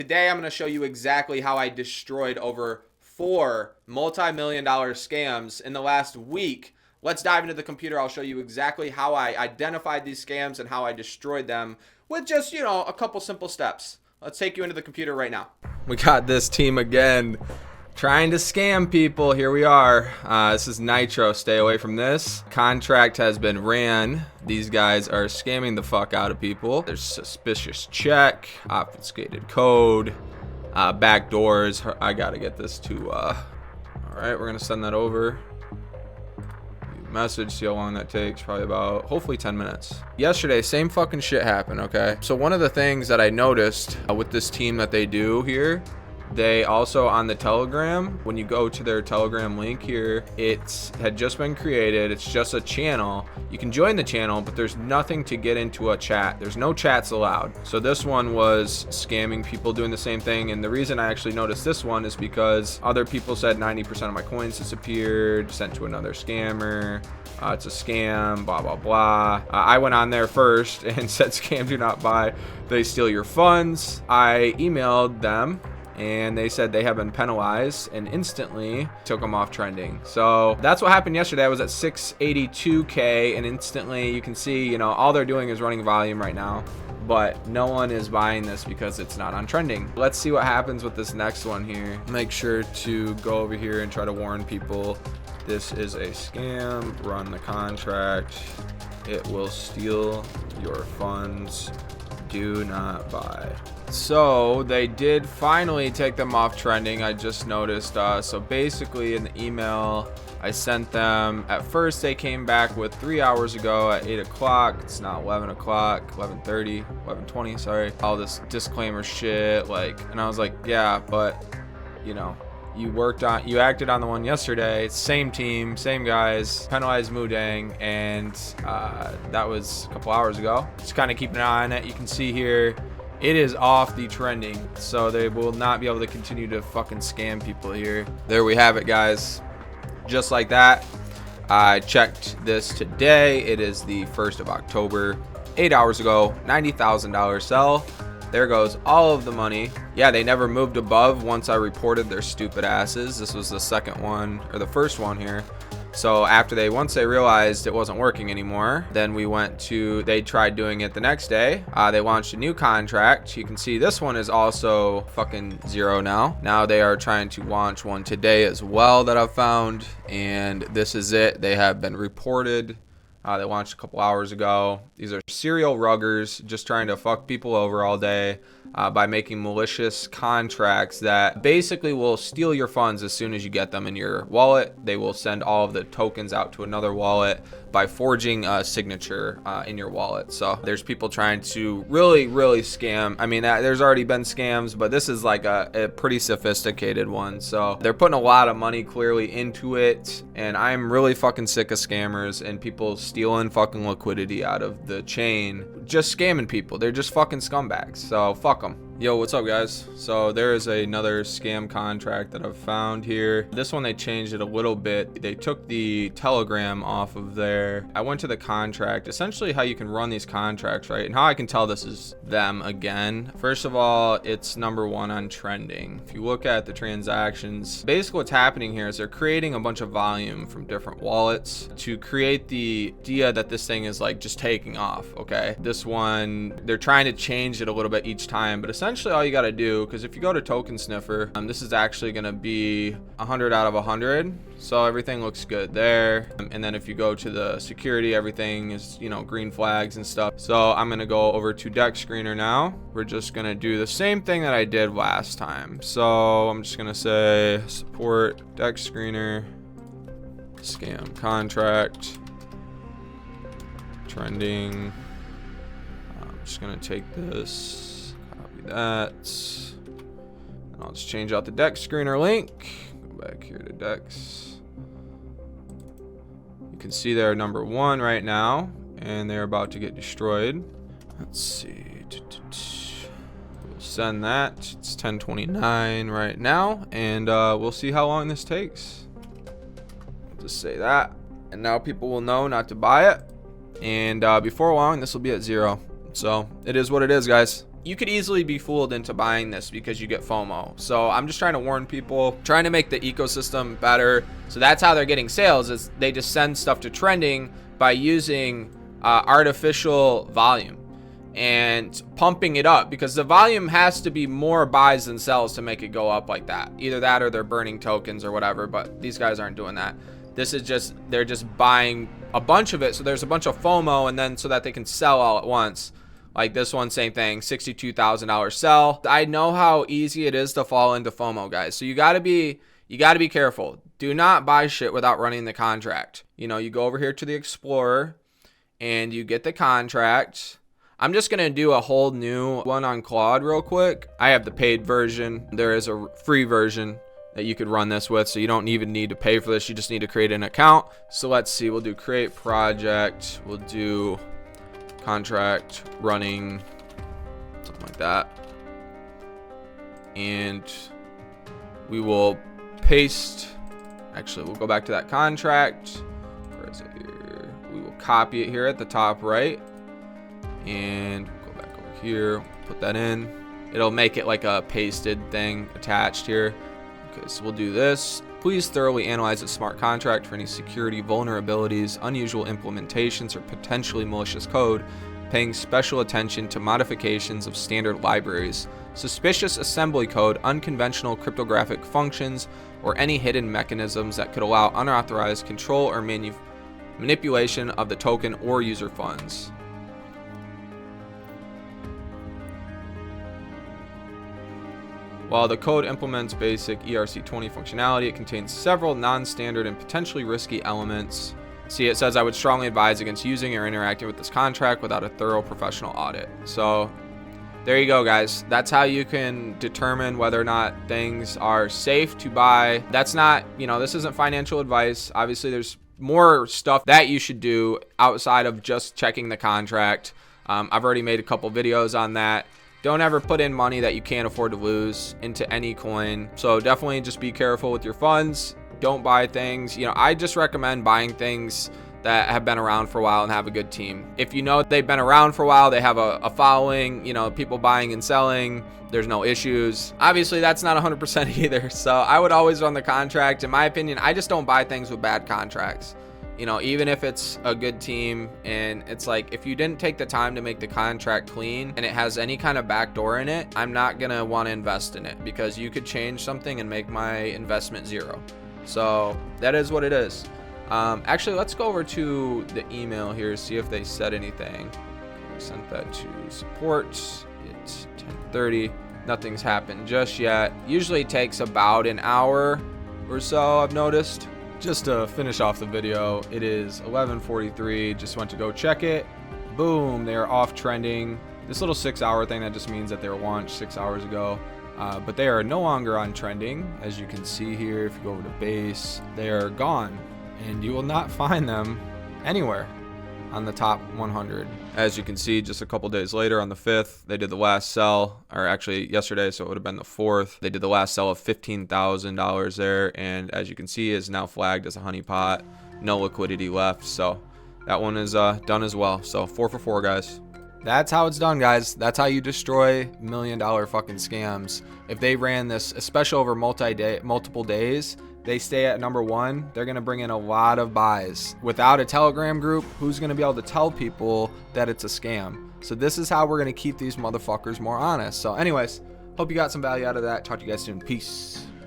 Today I'm going to show you exactly how I destroyed over 4 multi-million-dollar scams in the last week. Let's dive into the computer. I'll show you exactly how I identified these scams and how I destroyed them with just, a couple simple steps. Let's take you into the computer right now. We got this team again trying to scam people. Here we are. This is Nitro. Stay away from this. Contract has been ran. These guys are scamming the fuck out of people. There's suspicious check, obfuscated code, backdoors. I gotta get this to all right, we're gonna send that over. Message, see how long that takes. Probably about, hopefully 10 minutes. Yesterday, same fucking shit happened. Okay, so one of the things that I noticed with this team that they do here, they also on the Telegram, when you go to their Telegram link here, it had just been created. It's just a channel. You can join the channel, but there's nothing to get into a chat. There's no chats allowed. So this one was scamming people doing the same thing. And the reason I actually noticed this one is because other people said 90% of my coins disappeared, sent to another scammer. It's a scam, blah, blah, blah. I went on there first and said, scam, do not buy. They steal your funds. I emailed them, and they said they have been penalized and instantly took them off trending. So that's what happened yesterday. I was at 682K and instantly you can see, all they're doing is running volume right now, but no one is buying this because it's not on trending. Let's see what happens with this next one here. Make sure to go over here and try to warn people. This is a scam. Run the contract. It will steal your funds. Do not buy. So they did finally take them off trending. I just noticed. So basically in the email I sent them, at first they came back with 3 hours ago at 8 o'clock. It's not 11 o'clock, 11:30, 11:20, sorry. All this disclaimer shit, and I was like, yeah, but you acted on the one yesterday. Same team, same guys, penalized Mudang, and that was a couple hours ago. Just kind of keep an eye on it. You can see here it is off the trending, so they will not be able to continue to fucking scam people here. There we have it, guys. Just like that. I checked this today. It is the 1st of October, 8 hours ago. $90,000 sell. There goes all of the money. Yeah, they never moved above once I reported their stupid asses. This was the second one, or the first one here. So once they realized it wasn't working anymore, then they tried doing it the next day. They launched a new contract. You can see this one is also fucking zero now. Now they are trying to launch one today as well that I've found. And this is it. They have been reported. They launched a couple hours ago. These are serial ruggers just trying to fuck people over all day by making malicious contracts that basically will steal your funds as soon as you get them in your wallet. They will send all of the tokens out to another wallet by forging a signature in your wallet. So there's people trying to really scam. I mean, there's already been scams, but this is like a pretty sophisticated one. So they're putting a lot of money clearly into it, and I'm really fucking sick of scammers and people stealing fucking liquidity out of the chain, just scamming people. They're just fucking scumbags, so fuck them. Yo, what's up, guys? So there is another scam contract that I've found here. This one, they changed it a little bit. They took the Telegram off of there. I went to the contract, essentially how you can run these contracts, right? And how I can tell this is them again. First of all, it's number 1 on trending. If you look at the transactions, basically what's happening here is they're creating a bunch of volume from different wallets to create the idea that this thing is like just taking off, okay? This one, they're trying to change it a little bit each time, but essentially all you got to do, because if you go to Token Sniffer, this is actually going to be 100 out of 100, so everything looks good there. And then if you go to the security, everything is green flags and stuff. So I'm going to go over to DexScreener now. We're just going to do the same thing that I did last time. So I'm just going to say support DexScreener scam contract trending. I'm just going to take this, that, and I'll just change out the DexScreener link. Go back here to Dex. You can see they're number 1 right now, and they're about to get destroyed. Let's see. We'll send that. It's 10:29 right now, and we'll see how long this takes. I'll just say that, and now people will know not to buy it. And before long, this will be at 0. So it is what it is, guys. you could easily be fooled into buying this because you get FOMO. So I'm just trying to warn people, trying to make the ecosystem better. So that's how they're getting sales, is they just send stuff to trending by using artificial volume and pumping it up, because the volume has to be more buys than sells to make it go up like that. Either that or they're burning tokens or whatever, but these guys aren't doing that. This is just, they're just buying a bunch of it, so there's a bunch of FOMO, and then so that they can sell all at once. Like this one, same thing, $62,000 sell. I know how easy it is to fall into FOMO, guys. So you gotta be careful. Do not buy shit without running the contract. You know, you go over here to the Explorer and you get the contract. I'm just gonna do a whole new one on Claude real quick. I have the paid version. There is a free version that you could run this with, so you don't even need to pay for this. You just need to create an account. So let's see, we'll do create project. We'll do contract running, something like that. And we will paste, actually we'll go back to that contract. Where is it here? We will copy it here at the top right. And go back over here, put that in. It'll make it like a pasted thing attached here. Okay, so we'll do this. Please thoroughly analyze the smart contract for any security vulnerabilities, unusual implementations, or potentially malicious code, paying special attention to modifications of standard libraries, suspicious assembly code, unconventional cryptographic functions, or any hidden mechanisms that could allow unauthorized control or manipulation of the token or user funds. While the code implements basic ERC20 functionality, it contains several non-standard and potentially risky elements. See, it says I would strongly advise against using or interacting with this contract without a thorough professional audit. So there you go, guys. That's how you can determine whether or not things are safe to buy. That's not, you know, this isn't financial advice. Obviously, there's more stuff that you should do outside of just checking the contract. I've already made a couple videos on that. Don't ever put in money that you can't afford to lose into any coin. So definitely just be careful with your funds. Don't buy things. You know, I just recommend buying things that have been around for a while and have a good team. If you know they've been around for a while, they have a following, you know, people buying and selling, there's no issues. Obviously, that's not 100% either. So I would always run the contract. In my opinion, I just don't buy things with bad contracts. You know, even if it's a good team, and it's like, if you didn't take the time to make the contract clean and it has any kind of backdoor in it, I'm not gonna want to invest in it, because you could change something and make my investment zero. So that is what it is. Actually, let's go over to the email here, see if they said anything. We sent that to support. It's 10:30. Nothing's happened just yet. Usually it takes about an hour or so, I've noticed. Just to finish off the video, it is 11:43. Just went to go check it. Boom, they are off trending. This little 6-hour thing, that just means that they were launched 6 hours ago. But they are no longer on trending. As you can see here, if you go over to base, they are gone, and you will not find them anywhere on the top 100. As you can see, just a couple days later on the 5th, they did the last sell, or actually yesterday, so it would have been the 4th. They did the last sell of $15,000 there, and as you can see, is now flagged as a honeypot. No liquidity left, so that one is done as well. So 4 for 4, guys. That's how it's done, guys. That's how you destroy $1 million fucking scams. If they ran this, especially over multiple days, they stay at number 1, they're gonna bring in a lot of buys. Without a Telegram group, who's gonna be able to tell people that it's a scam? So this is how we're gonna keep these motherfuckers more honest. So anyways, hope you got some value out of that. Talk to you guys soon. Peace.